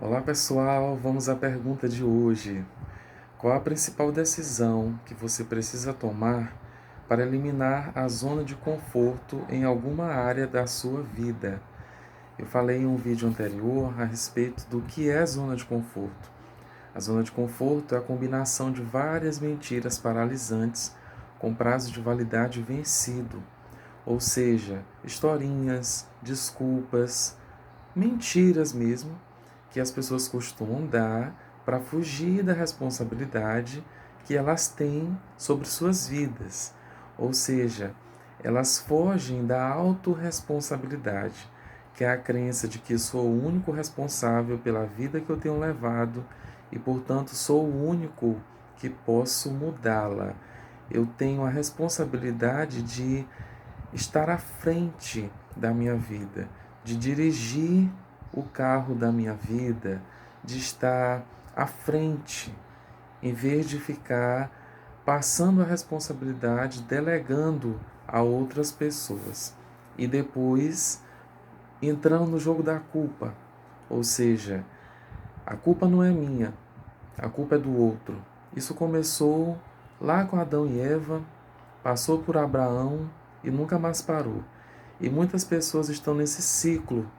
Olá pessoal, vamos à pergunta de hoje. Qual a principal decisão que você precisa tomar para eliminar a zona de conforto em alguma área da sua vida? Eu falei em um vídeo anterior a respeito do que é zona de conforto. A zona de conforto é a combinação de várias mentiras paralisantes com prazo de validade vencido, ou seja, historinhas, desculpas, mentiras mesmo, que as pessoas costumam dar para fugir da responsabilidade que elas têm sobre suas vidas. Ou seja, elas fogem da autorresponsabilidade, que é a crença de que sou o único responsável pela vida que eu tenho levado e, portanto, sou o único que posso mudá-la. Eu tenho a responsabilidade de estar à frente da minha vida, de dirigir o carro da minha vida, de estar à frente, em vez de ficar passando a responsabilidade, delegando a outras pessoas. E depois entrando no jogo da culpa. Ou seja, a culpa não é minha, a culpa é do outro. Isso começou lá com Adão e Eva, passou por Abraão e nunca mais parou. E muitas pessoas estão nesse ciclo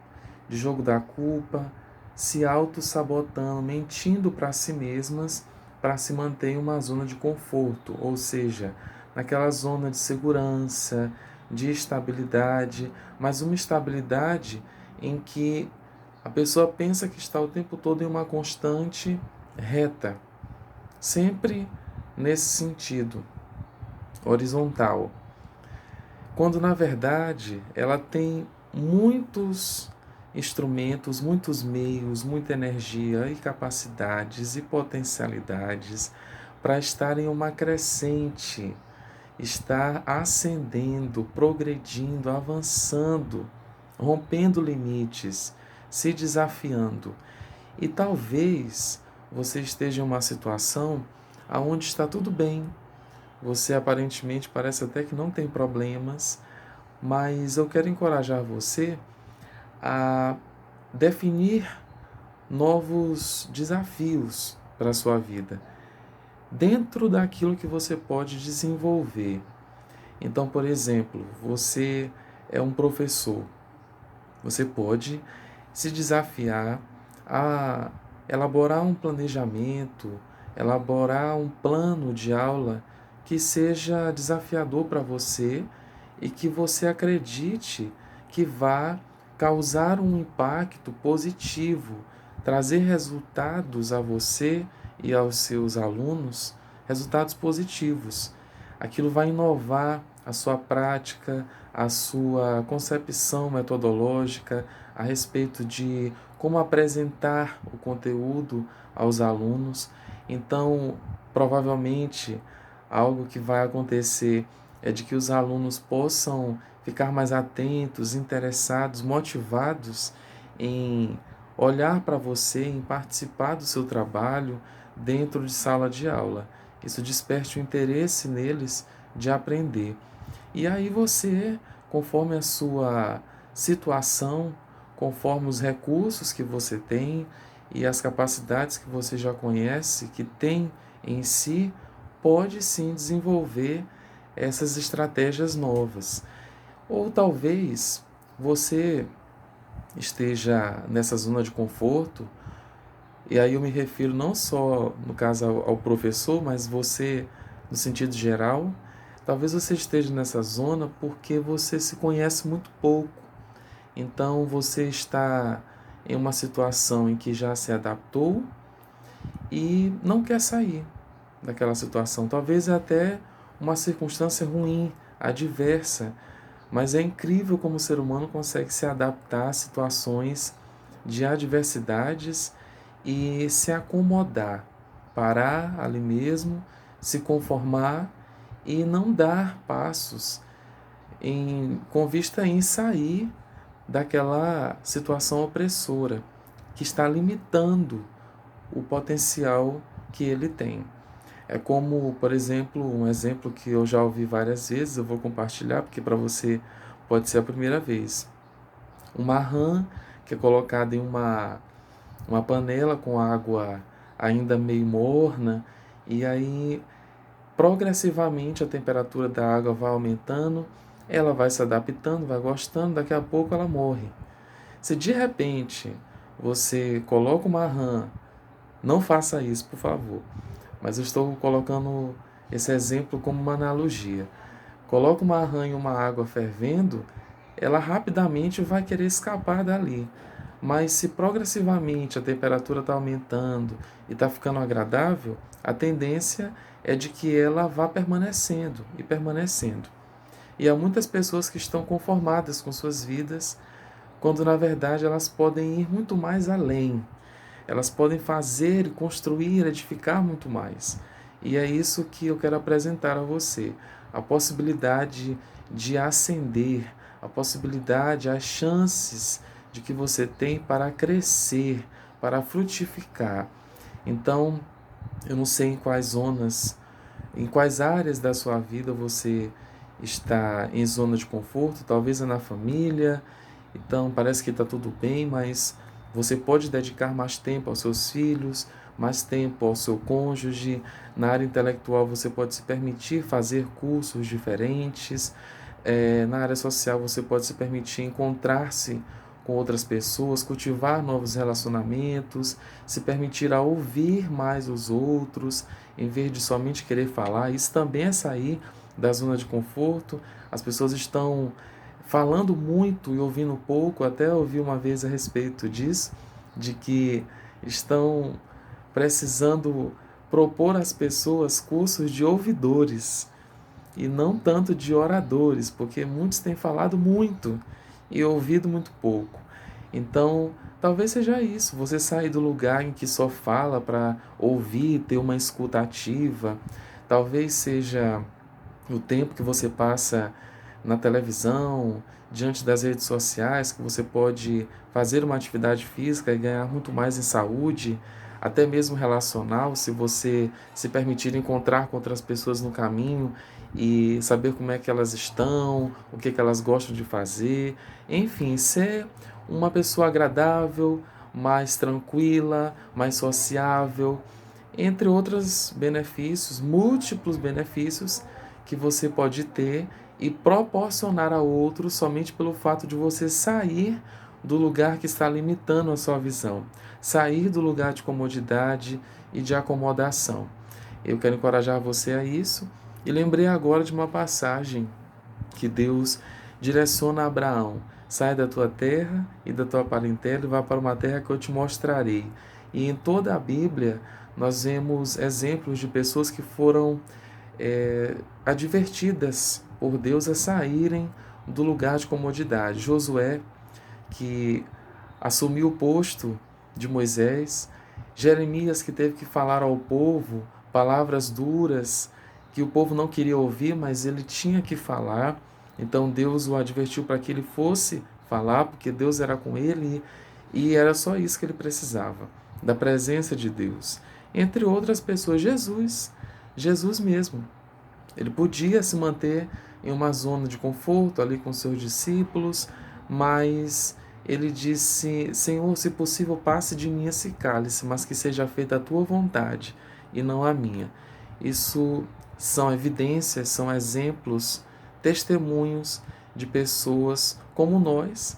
de jogo da culpa, se auto-sabotando, mentindo para si mesmas para se manter em uma zona de conforto, ou seja, naquela zona de segurança, de estabilidade, mas uma estabilidade em que a pessoa pensa que está o tempo todo em uma constante reta, sempre nesse sentido, horizontal, quando na verdade ela tem muitos instrumentos, muitos meios, muita energia e capacidades e potencialidades para estar em uma crescente, estar ascendendo, progredindo, avançando, rompendo limites, se desafiando. E talvez você esteja em uma situação aonde está tudo bem. Você aparentemente parece até que não tem problemas, mas eu quero encorajar você a definir novos desafios para a sua vida, dentro daquilo que você pode desenvolver. Então, por exemplo, você é um professor, você pode se desafiar a elaborar um planejamento, elaborar um plano de aula que seja desafiador para você e que você acredite que vá causar um impacto positivo, trazer resultados a você e aos seus alunos, resultados positivos. Aquilo vai inovar a sua prática, a sua concepção metodológica a respeito de como apresentar o conteúdo aos alunos. Então, provavelmente, algo que vai acontecer é de que os alunos possam ficar mais atentos, interessados, motivados em olhar para você, em participar do seu trabalho dentro de sala de aula. Isso desperte o interesse neles de aprender. E aí você, conforme a sua situação, conforme os recursos que você tem e as capacidades que você já conhece, que tem em si, pode sim desenvolver essas estratégias novas. Ou talvez você esteja nessa zona de conforto, e aí eu me refiro não só, no caso, ao professor, mas você, no sentido geral. Talvez você esteja nessa zona porque você se conhece muito pouco. Então você está em uma situação em que já se adaptou e não quer sair daquela situação. Talvez é até uma circunstância ruim, adversa, mas é incrível como o ser humano consegue se adaptar a situações de adversidades e se acomodar, parar ali mesmo, se conformar e não dar passos com vista em sair daquela situação opressora que está limitando o potencial que ele tem. É como, por exemplo, um exemplo que eu já ouvi várias vezes, eu vou compartilhar porque para você pode ser a primeira vez. Uma rã que é colocada em uma panela com água ainda meio morna, e aí progressivamente a temperatura da água vai aumentando, ela vai se adaptando, vai gostando, daqui a pouco ela morre. Se de repente você coloca uma rã, não faça isso, por favor, mas eu estou colocando esse exemplo como uma analogia. Coloca uma rã em uma água fervendo, ela rapidamente vai querer escapar dali. Mas se progressivamente a temperatura está aumentando e está ficando agradável, a tendência é de que ela vá permanecendo e permanecendo. E há muitas pessoas que estão conformadas com suas vidas, quando na verdade elas podem ir muito mais além. Elas podem fazer, construir, edificar muito mais. E é isso que eu quero apresentar a você. A possibilidade de ascender, a possibilidade, as chances de que você tem para crescer, para frutificar. Então, eu não sei em quais zonas, em quais áreas da sua vida você está em zona de conforto, talvez é na família, então parece que está tudo bem, mas você pode dedicar mais tempo aos seus filhos, mais tempo ao seu cônjuge. Na área intelectual você pode se permitir fazer cursos diferentes. Na área social você pode se permitir encontrar-se com outras pessoas, cultivar novos relacionamentos, se permitir a ouvir mais os outros, em vez de somente querer falar. Isso também é sair da zona de conforto. As pessoas estão falando muito e ouvindo pouco. Até ouvi uma vez a respeito disso, de que estão precisando propor às pessoas cursos de ouvidores e não tanto de oradores, porque muitos têm falado muito e ouvido muito pouco. Então, talvez seja isso, você sair do lugar em que só fala para ouvir, ter uma escuta ativa. Talvez seja o tempo que você passa na televisão, diante das redes sociais, que você pode fazer uma atividade física e ganhar muito mais em saúde, até mesmo relacional, se você se permitir encontrar com outras pessoas no caminho e saber como é que elas estão, o que que elas gostam de fazer, enfim, ser uma pessoa agradável, mais tranquila, mais sociável, entre outros benefícios, múltiplos benefícios que você pode ter e proporcionar a outros somente pelo fato de você sair do lugar que está limitando a sua visão, sair do lugar de comodidade e de acomodação. Eu quero encorajar você a isso e lembrei agora de uma passagem que Deus direciona a Abraão: sai da tua terra e da tua parentela e vá para uma terra que eu te mostrarei. E em toda a Bíblia nós vemos exemplos de pessoas que foram advertidas por Deus a saírem do lugar de comodidade. Josué, que assumiu o posto de Moisés, Jeremias, que teve que falar ao povo palavras duras que o povo não queria ouvir, mas ele tinha que falar. Então Deus o advertiu para que ele fosse falar, porque Deus era com ele e era só isso que ele precisava, da presença de Deus. Entre outras pessoas, Jesus mesmo. Ele podia se manter em uma zona de conforto ali com seus discípulos, mas ele disse: Senhor, se possível, passe de mim esse cálice, mas que seja feita a tua vontade e não a minha. Isso são evidências, são exemplos, testemunhos de pessoas como nós,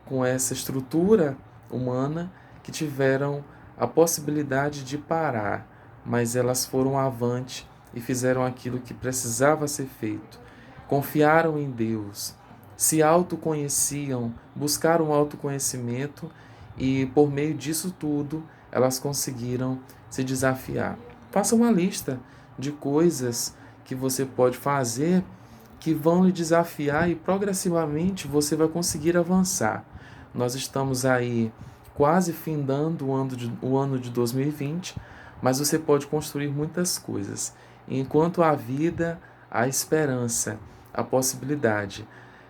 com essa estrutura humana, que tiveram a possibilidade de parar, mas elas foram avante e fizeram aquilo que precisava ser feito. Confiaram em Deus, se autoconheciam, buscaram autoconhecimento e, por meio disso tudo, elas conseguiram se desafiar. Faça uma lista de coisas que você pode fazer que vão lhe desafiar e progressivamente você vai conseguir avançar. Nós estamos aí quase findando o ano de 2020, mas você pode construir muitas coisas. Enquanto há vida, há esperança, há possibilidade.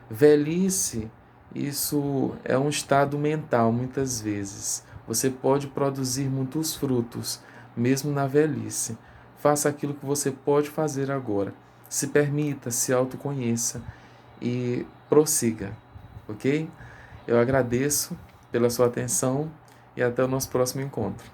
Velhice, isso é um estado mental, muitas vezes. Você pode produzir muitos frutos, mesmo na velhice. Faça aquilo que você pode fazer agora. Se permita, se autoconheça e prossiga, ok? Eu agradeço pela sua atenção e até o nosso próximo encontro.